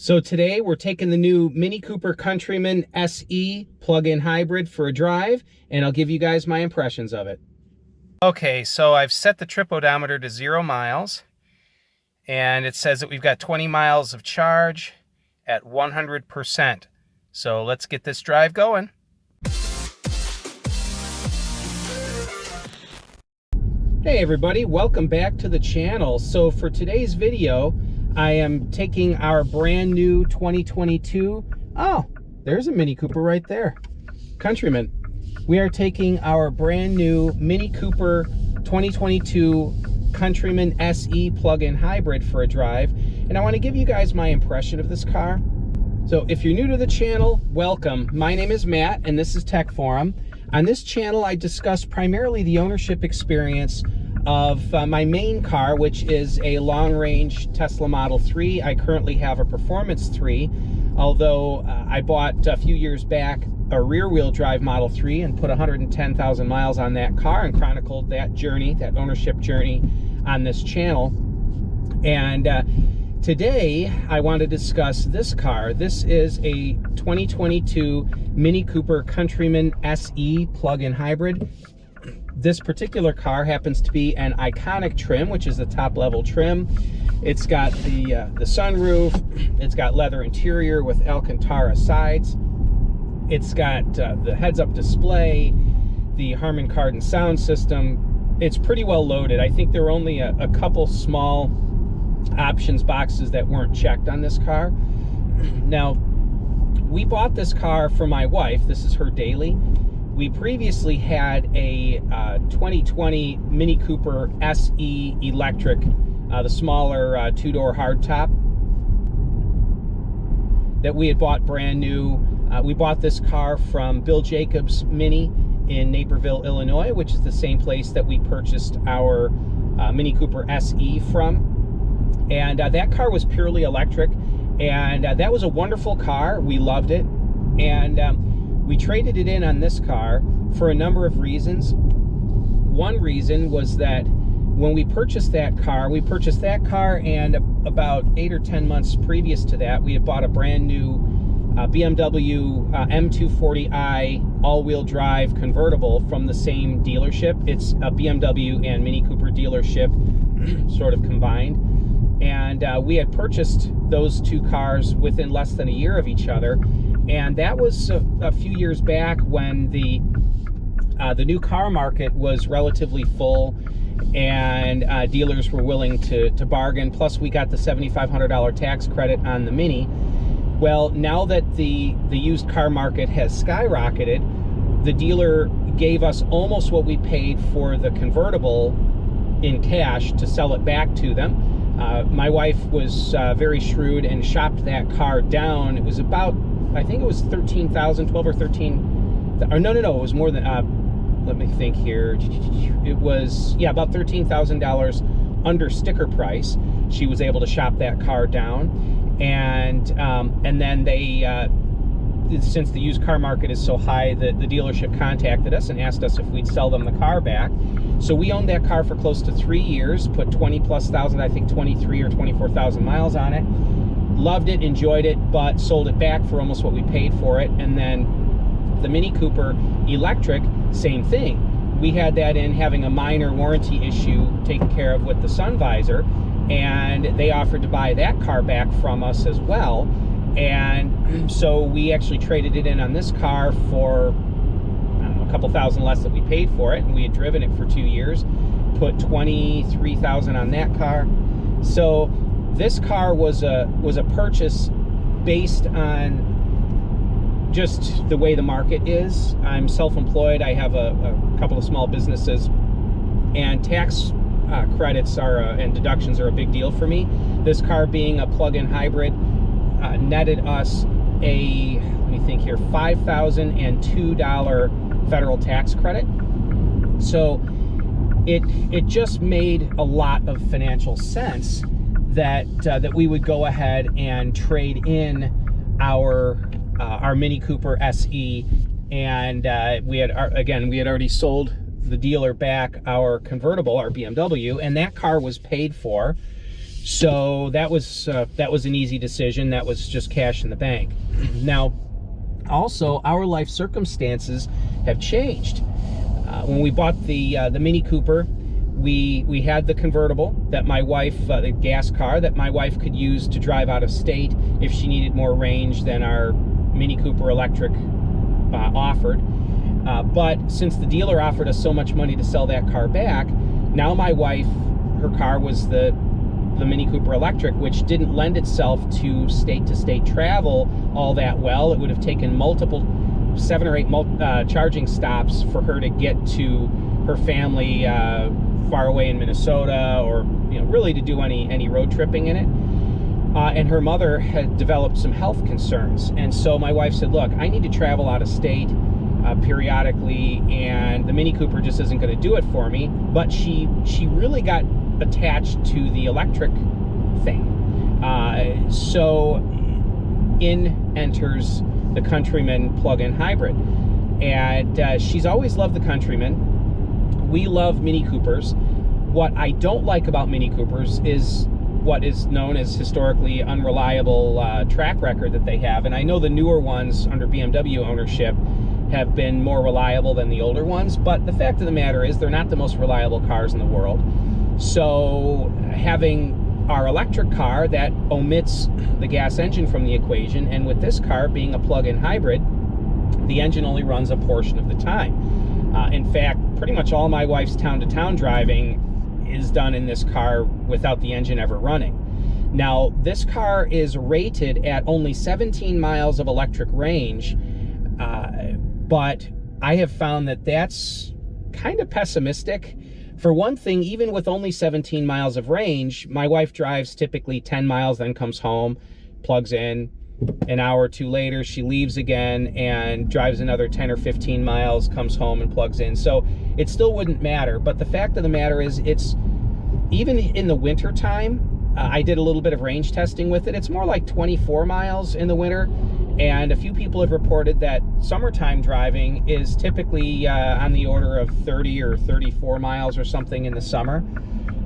So today we're taking the new Mini Cooper Countryman SE plug-in hybrid for a drive, and I'll give you guys my impressions of it. Okay, so I've set the trip odometer to 0 miles, and it says that we've got 20 miles of charge at 100%. So let's get this drive going. Hey everybody, welcome back to the channel. So for today's video, I am taking our brand new 2022, oh, there's a Mini Cooper right there, Countryman. We are taking our brand new Mini Cooper 2022 Countryman SE plug-in hybrid for a drive, and I want to give you guys my impression of this car. So if you're new to the channel, welcome. My name is Matt and this is Tech Forum. On this channel, I discuss primarily the ownership experience of my main car, which is a long-range Tesla Model 3. I currently have a Performance 3, although I bought a few years back a rear-wheel drive Model 3 and put 110,000 miles on that car and chronicled that journey, that ownership journey, on this channel. And today, I want to discuss this car. This is a 2022 Mini Cooper Countryman SE plug-in hybrid. This particular car happens to be an iconic trim, which is the top-level trim. It's got the sunroof. It's got leather interior with Alcantara sides. It's got the heads-up display, the Harman Kardon sound system. It's pretty well loaded. I think there were only a couple small options boxes that weren't checked on this car. Now, we bought this car for my wife. This is her daily. We previously had a 2020 Mini Cooper SE electric, the smaller two-door hardtop that we had bought brand new. We bought this car from Bill Jacobs Mini in Naperville, Illinois, which is the same place that we purchased our Mini Cooper SE from. And that car was purely electric, and that was a wonderful car. We loved it, and we traded it in on this car for a number of reasons. One reason was that when we purchased that car, and about 8 or 10 months previous to that, we had bought a brand new BMW M240i all-wheel drive convertible from the same dealership. It's a BMW and Mini Cooper dealership sort of combined. And we had purchased those two cars within less than a year of each other. And that was a few years back when the new car market was relatively full and dealers were willing to bargain. Plus, we got the $7,500 tax credit on the Mini. Well, now that the used car market has skyrocketed, the dealer gave us almost what we paid for the convertible in cash to sell it back to them. My wife was very shrewd and shopped that car down. It was about, I think it was 13,000, 12 or 13, or no, it was more than, let me think here. It was, yeah, about $13,000 under sticker price. She was able to shop that car down. And then they, since the used car market is so high, the dealership contacted us and asked us if we'd sell them the car back. So we owned that car for close to 3 years, put 20+ thousand, I think 23 or 24,000 miles on it. Loved it, enjoyed it, but sold it back for almost what we paid for it. And then the Mini Cooper electric, same thing. We had that in having a minor warranty issue taken care of with the sun visor, and they offered to buy that car back from us as well. And so we actually traded it in on this car for, I don't know, a couple thousand less that we paid for it, and we had driven it for 2 years, put 23,000 on that car. So this car was a purchase based on just the way the market is. I'm self-employed. I have a couple of small businesses, and tax credits and deductions are a big deal for me. This car being a plug-in hybrid netted us a, let me think here, $5,002 federal tax credit. So it just made a lot of financial sense that we would go ahead and trade in our Mini Cooper SE, and we had already sold the dealer back our convertible, our BMW, and that car was paid for. So that was an easy decision. That was just cash in the bank. Now, also, our life circumstances have changed. When we bought the Mini Cooper, we had the convertible that my wife, the gas car that my wife could use to drive out of state if she needed more range than our Mini Cooper electric offered. But since the dealer offered us so much money to sell that car back, now my wife, her car was the Mini Cooper electric, which didn't lend itself to state-to-state travel all that well. It would have taken multiple 7 or 8 charging stops for her to get to her family far away in Minnesota, or really to do any road tripping in it. And her mother had developed some health concerns, and so my wife said, look, I need to travel out of state periodically, and the Mini Cooper just isn't going to do it for me. But she really got attached to the electric thing. So in enters the Countryman Plug-In Hybrid, and she's always loved the Countryman. We love Mini Coopers. What I don't like about Mini Coopers is what is known as historically unreliable track record that they have. And I know the newer ones under BMW ownership have been more reliable than the older ones, but the fact of the matter is they're not the most reliable cars in the world. So having our electric car that omits the gas engine from the equation, and with this car being a plug-in hybrid, the engine only runs a portion of the time. In fact, pretty much all my wife's town-to-town driving is done in this car without the engine ever running. Now, this car is rated at only 17 miles of electric range, but I have found that that's kind of pessimistic. For one thing, even with only 17 miles of range, my wife drives typically 10 miles, then comes home, plugs in. An hour or two later, she leaves again and drives another 10 or 15 miles, comes home and plugs in. So it still wouldn't matter. But the fact of the matter is, it's even in the winter time, I did a little bit of range testing with it. It's more like 24 miles in the winter. And a few people have reported that summertime driving is typically on the order of 30 or 34 miles or something in the summer.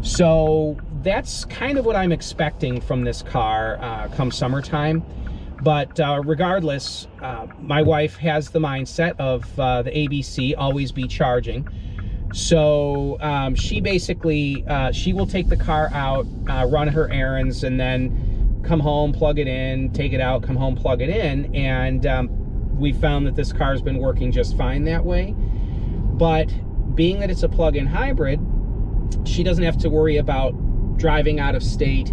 So that's kind of what I'm expecting from this car come summertime. But regardless, my wife has the mindset of the ABC, always be charging. So she basically, she will take the car out, run her errands, and then come home, plug it in, take it out, come home, plug it in. And we found that this car's been working just fine that way. But being that it's a plug-in hybrid, she doesn't have to worry about driving out of state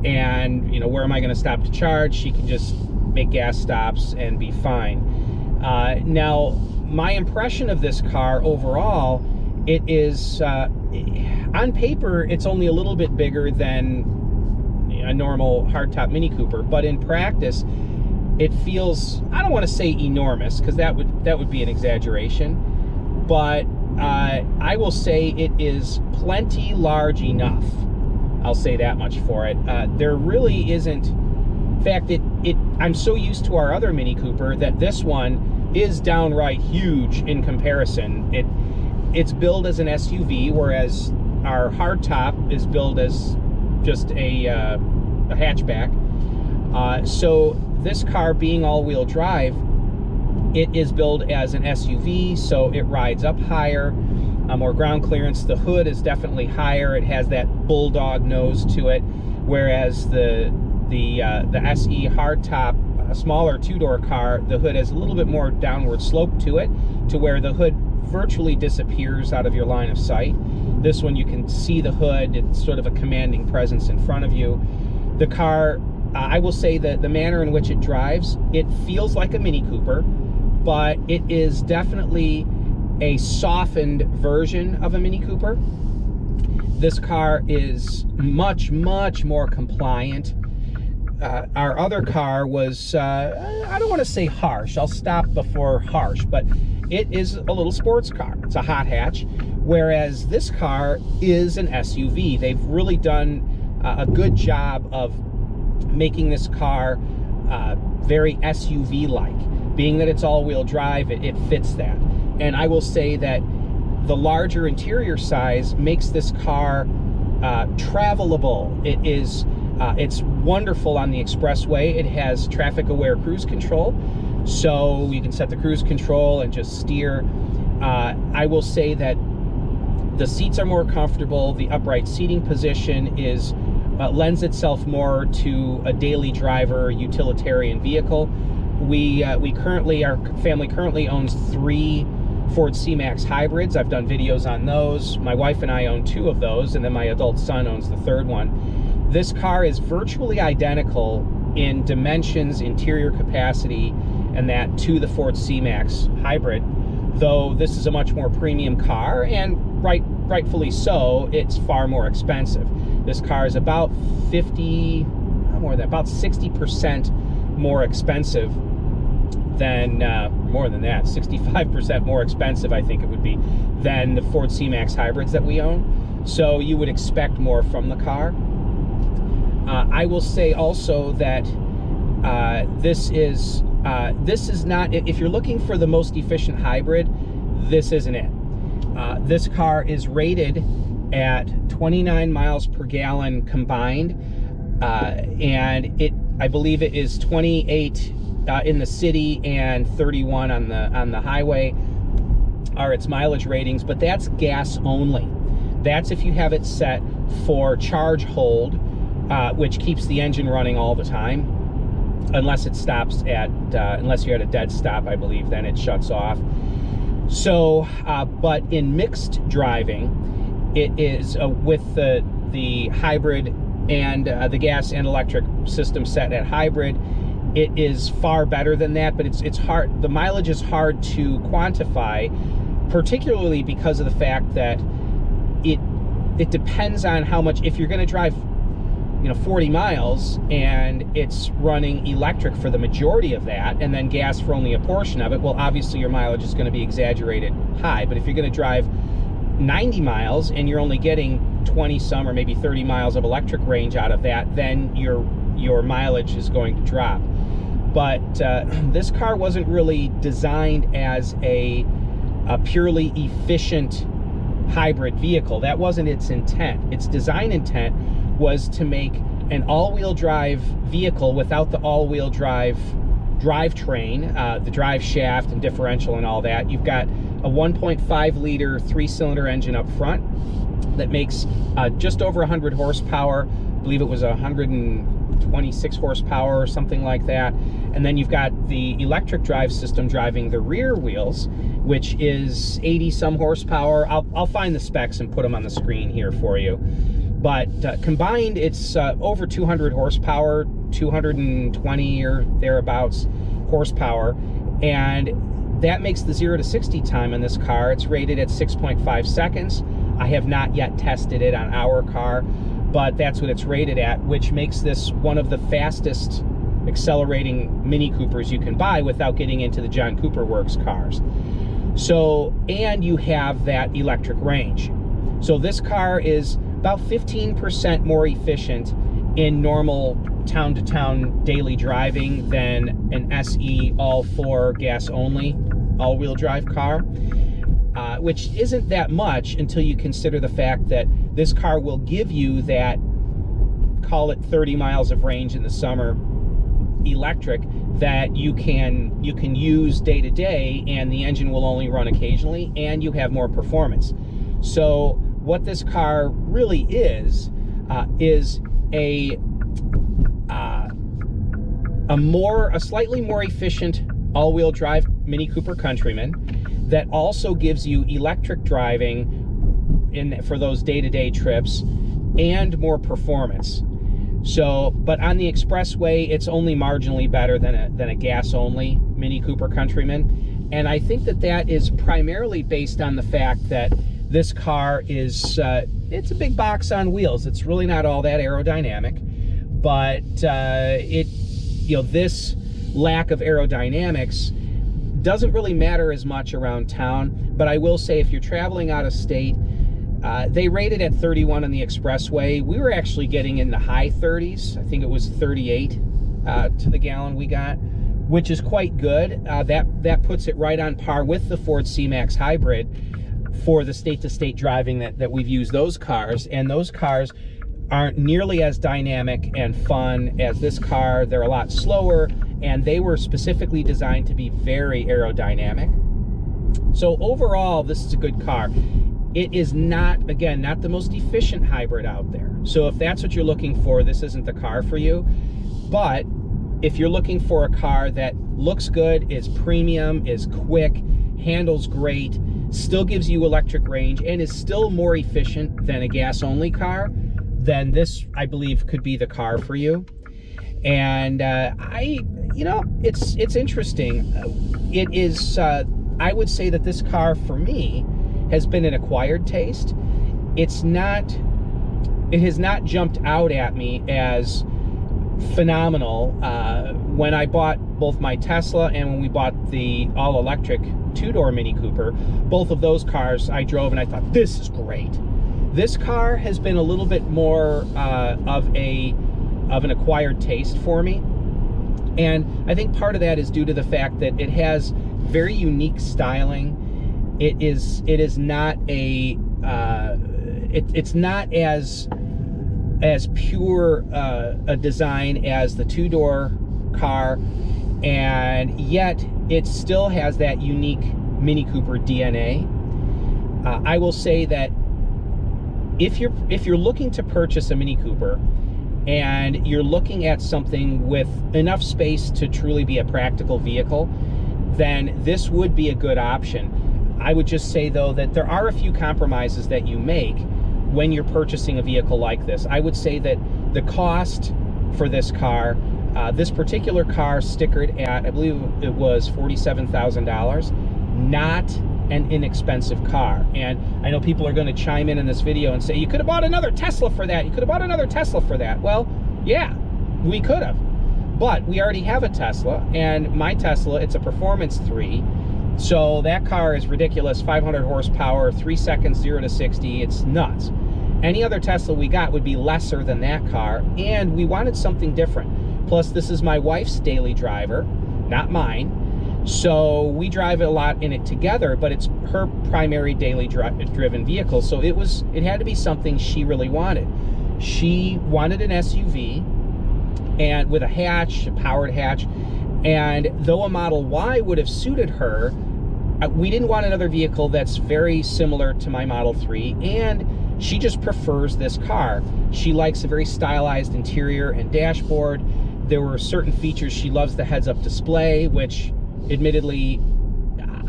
and, where am I going to stop to charge? She can just make gas stops and be fine. Now, my impression of this car overall, it is, on paper, it's only a little bit bigger than a normal hardtop Mini Cooper, but in practice, it feels, I don't want to say enormous, because that would be an exaggeration, but I will say it is plenty large enough. I'll say that much for it. There really isn't. In fact, I'm so used to our other Mini Cooper that this one is downright huge in comparison. It's billed as an SUV, whereas our hardtop is billed as just a hatchback. So this car being all-wheel drive, it is billed as an SUV, so it rides up higher, more ground clearance. The hood is definitely higher. It has that bulldog nose to it, whereas the SE hardtop, a smaller two-door car, the hood has a little bit more downward slope to it, to where the hood virtually disappears out of your line of sight. This one, you can see the hood. It's sort of a commanding presence in front of you. The car, I will say that the manner in which it drives, it feels like a Mini Cooper, but it is definitely a softened version of a Mini Cooper. This car is much, much more compliant. Our other car was, I don't want to say harsh. I'll stop before harsh, but it is a little sports car. It's a hot hatch, whereas this car is an SUV. They've really done a good job of making this car very SUV-like. Being that it's all-wheel drive, it fits that. And I will say that the larger interior size makes this car travelable. It is it's wonderful on the expressway. It has traffic-aware cruise control, so you can set the cruise control and just steer. I will say that the seats are more comfortable. The upright seating position is lends itself more to a daily driver utilitarian vehicle. Our family currently owns 3 Ford C-Max hybrids. I've done videos on those. My wife and I own 2 of those, and then my adult son owns the 3rd one. This car is virtually identical in dimensions, interior capacity, and that to the Ford C-Max hybrid, though this is a much more premium car, and rightfully so, it's far more expensive. This car is about 60% more expensive than, more than that, 65% more expensive, I think it would be, than the Ford C-Max hybrids that we own. So you would expect more from the car. I will say also that this is not, if you're looking for the most efficient hybrid, this isn't it. This car is rated at 29 miles per gallon combined, and I believe it is 28 in the city and 31 on the highway are its mileage ratings, but that's gas only. That's if you have it set for charge hold, which keeps the engine running all the time, unless it stops at, unless you're at a dead stop, I believe, then it shuts off. So, but in mixed driving, it is with the hybrid and the gas and electric system set at hybrid, it is far better than that, but it's hard. The mileage is hard to quantify, particularly because of the fact that it depends on how much. If you're going to drive 40 miles and it's running electric for the majority of that, and then gas for only a portion of it, well, obviously your mileage is going to be exaggerated high. But if you're going to drive 90 miles and you're only getting 20 some or maybe 30 miles of electric range out of that, then your mileage is going to drop. But this car wasn't really designed as a purely efficient hybrid vehicle. That wasn't its intent. Its design intent was to make an all-wheel drive vehicle without the all-wheel drive drivetrain, the drive shaft and differential and all that. You've got a 1.5 liter 3-cylinder engine up front that makes just over 100 horsepower. I believe it was 126 horsepower or something like that. And then you've got the electric drive system driving the rear wheels, which is 80 some horsepower. I'll find the specs and put them on the screen here for you. But combined, it's over 200 horsepower, 220 or thereabouts horsepower. And that makes the 0 to 60 time on this car. It's rated at 6.5 seconds. I have not yet tested it on our car, but that's what it's rated at, which makes this one of the fastest accelerating Mini Coopers you can buy without getting into the John Cooper Works cars. So, and you have that electric range. So this car is about 15% more efficient in normal town-to-town daily driving than an SE all-4 gas-only all-wheel drive car, which isn't that much until you consider the fact that this car will give you that, call it 30 miles of range in the summer, electric, that you can use day to day, and the engine will only run occasionally, and you have more performance. So what this car really is a slightly more efficient all-wheel drive Mini Cooper Countryman that also gives you electric driving for those day-to-day trips and more performance. So, but on the expressway, it's only marginally better than a gas-only Mini Cooper Countryman, and I think that is primarily based on the fact that this car is it's a big box on wheels. It's really not all that aerodynamic, but this lack of aerodynamics doesn't really matter as much around town. But I will say, if you're traveling out of state, they rated at 31 on the expressway. We were actually getting in the high 30s. I think it was 38 to the gallon we got, which is quite good. That puts it right on par with the Ford C-Max hybrid for the state-to-state driving that we've used those cars, and those cars aren't nearly as dynamic and fun as this car. They're a lot slower, and they were specifically designed to be very aerodynamic. So overall, this is a good car. It is not, again, not the most efficient hybrid out there. So if that's what you're looking for, this isn't the car for you. But if you're looking for a car that looks good, is premium, is quick, handles great, still gives you electric range, and is still more efficient than a gas-only car, then this, I believe, could be the car for you. And you know, it's interesting. It is, I would say that this car for me has been an acquired taste. It has not jumped out at me as phenomenal. When I bought both my Tesla and when we bought the all-electric two-door Mini Cooper, both of those cars I drove and I thought, this is great. This car has been a little bit more of an acquired taste for me. And I think part of that is due to the fact that it has very unique styling. It's not as pure a design as the two-door car, and yet it still has that unique Mini Cooper DNA. I will say that if you're looking to purchase a Mini Cooper and you're looking at something with enough space to truly be a practical vehicle, then this would be a good option. I would just say, though, that there are a few compromises that you make when you're purchasing a vehicle like this. I would say that the cost for this car, this particular car stickered at, I believe it was $47,000, not an inexpensive car. And I know people are going to chime in this video and say, you could have bought another Tesla for that. You could have bought another Tesla for that. Well, yeah, we could have. But we already have a Tesla, and my Tesla, it's a Performance 3. So that car is ridiculous, 500 horsepower, 3 seconds, 0 to 60, it's nuts. Any other Tesla we got would be lesser than that car, and we wanted something different. Plus, this is my wife's daily driver, not mine. So we drive a lot in it together, but it's her primary daily driven vehicle. So it had to be something she really wanted. She wanted an SUV, and with a hatch, a powered hatch, and though a Model Y would have suited her, we didn't want another vehicle that's very similar to my Model 3, and she just prefers this car. She likes a very stylized interior and dashboard. There were certain features. She loves the heads-up display, which admittedly,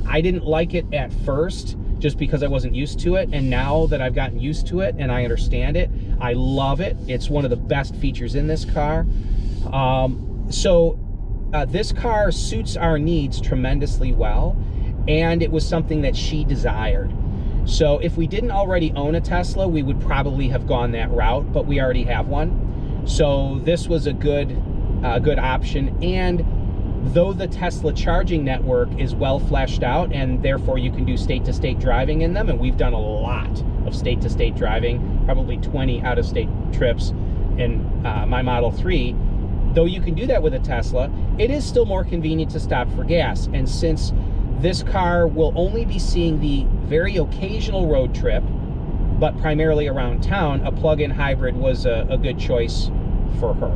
I didn't like it at first just because I wasn't used to it, and now that I've gotten used to it and I understand it, I love it. It's one of the best features in this car. This car suits our needs tremendously well, and it was something that she desired. So if we didn't already own a Tesla, we would probably have gone that route, but we already have one. So this was a good option. And though the Tesla charging network is well fleshed out, and therefore you can do state-to-state driving in them, and we've done a lot of state-to-state driving, probably 20 out-of-state trips in my Model 3, though you can do that with a Tesla, it is still more convenient to stop for gas. And since this car will only be seeing the very occasional road trip, but primarily around town, a plug-in hybrid was a good choice for her.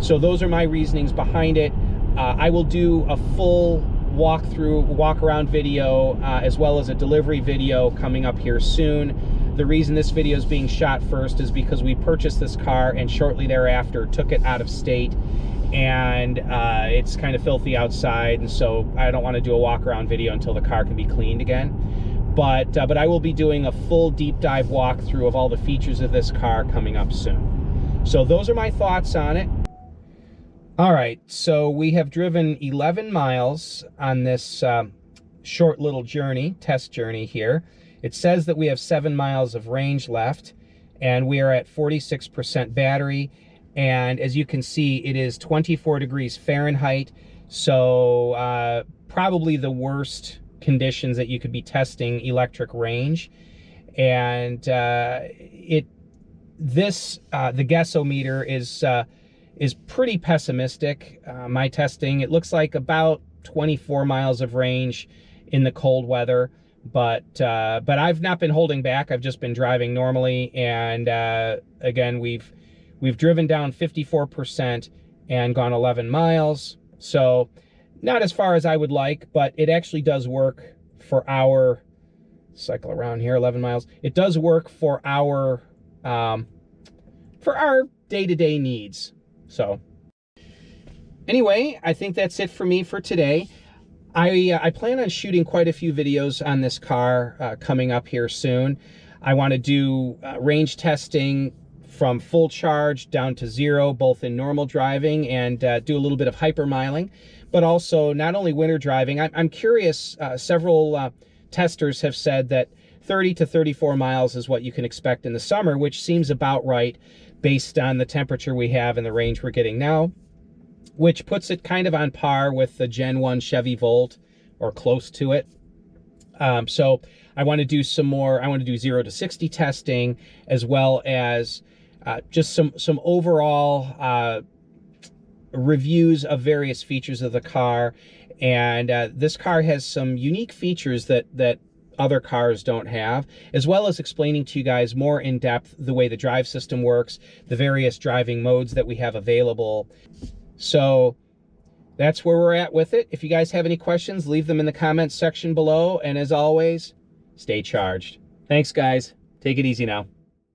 So those are my reasonings behind it. I will do a full walkthrough, walk-around video, as well as a delivery video coming up here soon. The reason this video is being shot first is because we purchased this car and shortly thereafter took it out of state, and it's kind of filthy outside, and so I don't want to do a walk-around video until the car can be cleaned again. But I will be doing a full deep dive walkthrough of all the features of this car coming up soon. So those are my thoughts on it. All right, so we have driven 11 miles on this short little journey, test journey here. It says that we have 7 miles of range left, and we are at 46% battery. And as you can see, it is 24 degrees Fahrenheit, so probably the worst conditions that you could be testing electric range. And the gasometer is pretty pessimistic. My testing, it looks like about 24 miles of range in the cold weather, but I've not been holding back. I've just been driving normally, and again, we've driven down 54% and gone 11 miles. So not as far as I would like, but it actually does work for our cycle around here, 11 miles. It does work for our day-to-day needs. So anyway, I think that's it for me for today. I plan on shooting quite a few videos on this car coming up here soon. I want to do range testing from full charge down to 0, both in normal driving and do a little bit of hypermiling, but also not only winter driving. I'm curious, several testers have said that 30 to 34 miles is what you can expect in the summer, which seems about right based on the temperature we have and the range we're getting now, which puts it kind of on par with the Gen 1 Chevy Volt, or close to it. So I want to do some more. I want to do 0 to 60 testing, as well as just some overall reviews of various features of the car. And this car has some unique features that other cars don't have, as well as explaining to you guys more in depth the way the drive system works, the various driving modes that we have available. So that's where we're at with it. If you guys have any questions, leave them in the comments section below. And as always, stay charged. Thanks, guys. Take it easy now.